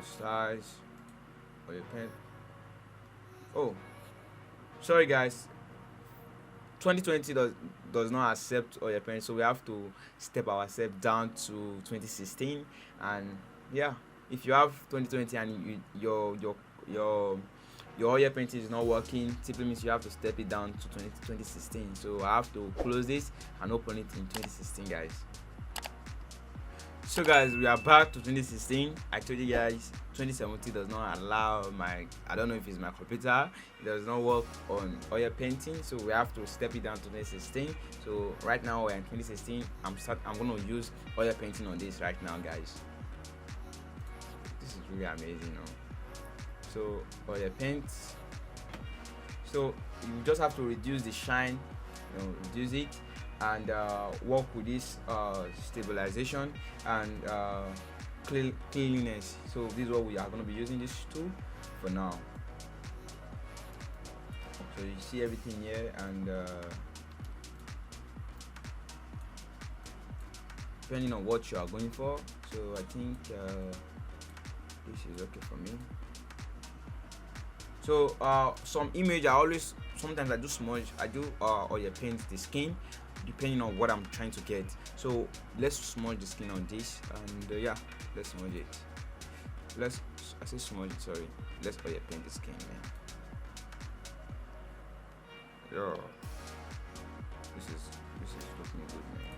size oil paint. Oh, sorry guys, 2020 does not accept oil paint, so we have to step ourselves down to 2016. And yeah, if you have 2020 and your oil painting is not working, simply means you have to step it down to 2016. So I have to close this and open it in 2016, guys. So guys, we are back to 2016. I told you guys 2017 does not allow my, I don't know if it's my computer, it does not work on oil painting, so we have to step it down to 2016. So right now we're in 2016. I'm going to use oil painting on this right now, guys. This is really amazing, you know. So oil paint, so you just have to reduce the shine, you know, reduce it, and work with this stabilization and cleanliness. So this is what we are going to be using this tool for now. So you see everything here, and depending on what you are going for. So I think this is okay for me. So some image, sometimes I do smudge, I do oil paint the skin depending on what I'm trying to get. So let's smudge the skin on this, and yeah, let's smudge it. I say smudge it, sorry. Let's oil paint the skin, man. Yeah, this is looking good, man.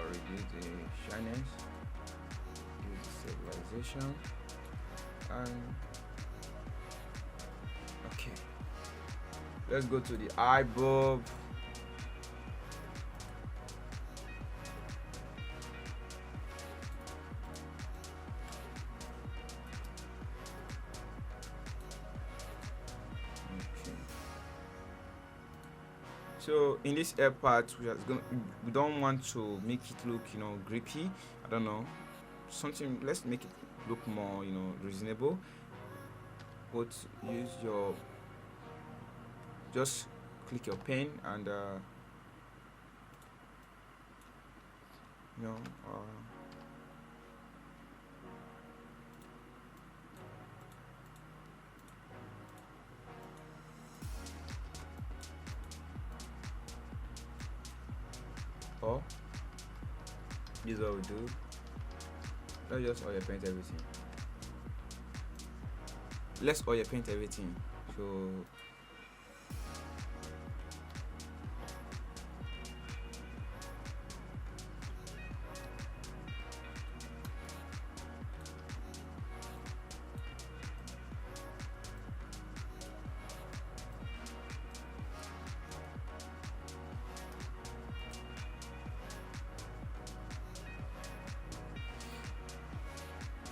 Reduce the shyness, reduce the stabilization, and okay, let's go to the eye bulb. Okay. So in this air part, we don't want to make it look, you know, grippy. I don't know, something. Let's make it look more, you know, reasonable. But use your, just click your pen and you know, or this is what we do. Let's just oil paint everything. Let's oil paint everything.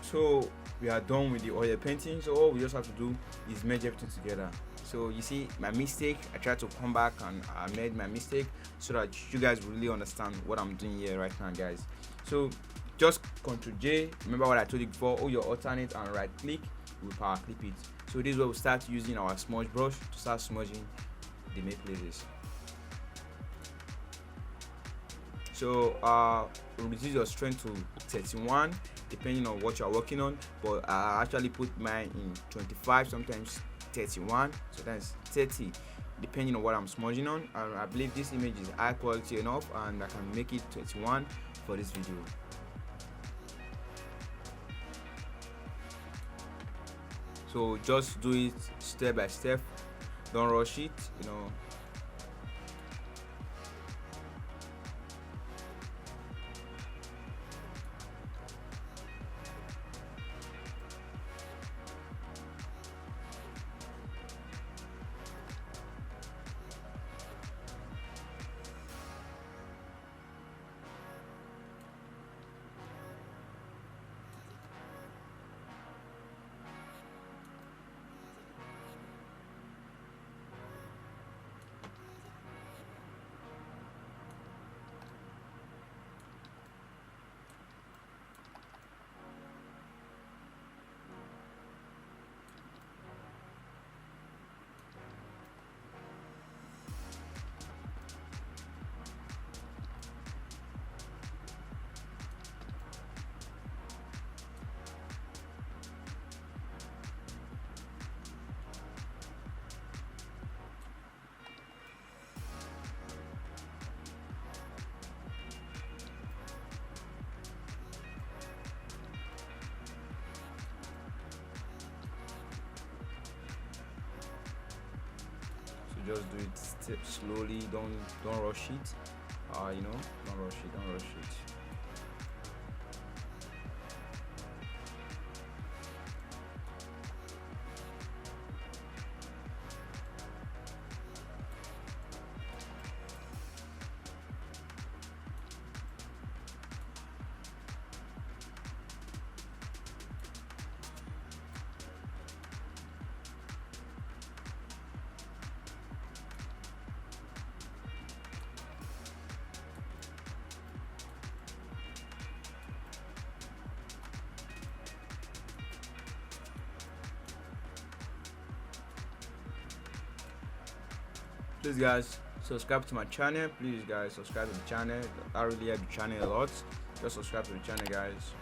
So we are done with the oil painting. So all we just have to do is merge everything together. So you see my mistake, I tried to come back and I made my mistake so that you guys really understand what I'm doing here right now, guys. So just Ctrl J, remember what I told you before, hold your alternate and right click, we'll power clip it. So this is where we start using our smudge brush to start smudging the main places. So reduce your strength to 31 depending on what you are working on, but I actually put mine in 25, sometimes 31, sometimes 30, depending on what I'm smudging on. I believe this image is high quality enough and I can make it 21 for this video. So just do it step by step, don't rush it, you know. just do it slowly. Don't rush it. Don't rush it. Don't rush it. Please guys, subscribe to my channel. Please guys, subscribe to the channel. That really help the channel a lot. Just subscribe to the channel, guys.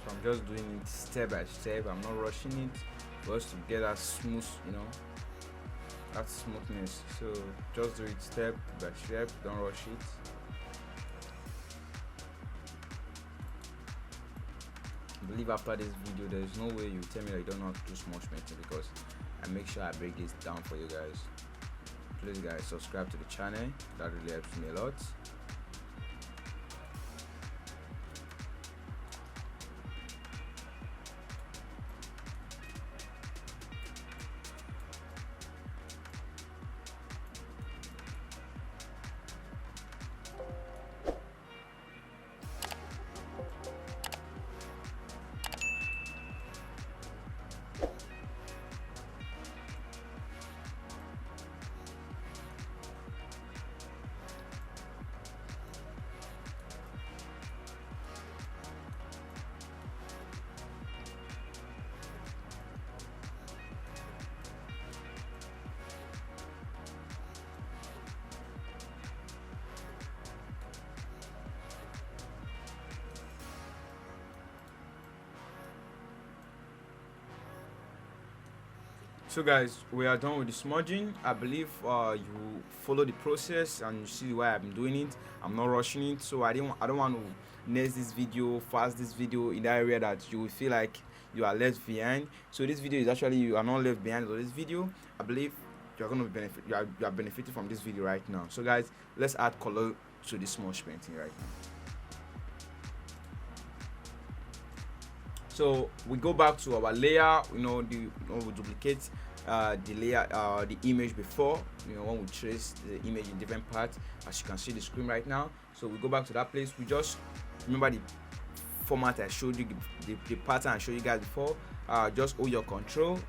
I'm just doing it step by step. I'm not rushing it for us to get that smooth, that smoothness. So just do it step by step. Don't rush it. I believe after this video, there is no way you tell me that you don't know how to do smudge painting, because I make sure I break this down for you guys. please guys subscribe to the channel, that really helps me a lot. So guys, we are done with the smudging. I believe you follow the process and you see why I'm doing it. I'm not rushing it, so I don't want to next this video, fast this video in that area that you will feel like you are left behind. So this video is actually you are not left behind. So this video, I believe you're gonna benefit. You are benefiting from this video right now. So guys, let's add color to this smudge painting right now. So we go back to our layer, we duplicate the layer, the image before, when we trace the image in different parts, as you can see the screen right now. So we go back to that place. We just remember the format I showed you, the pattern I showed you guys before. Just hold your control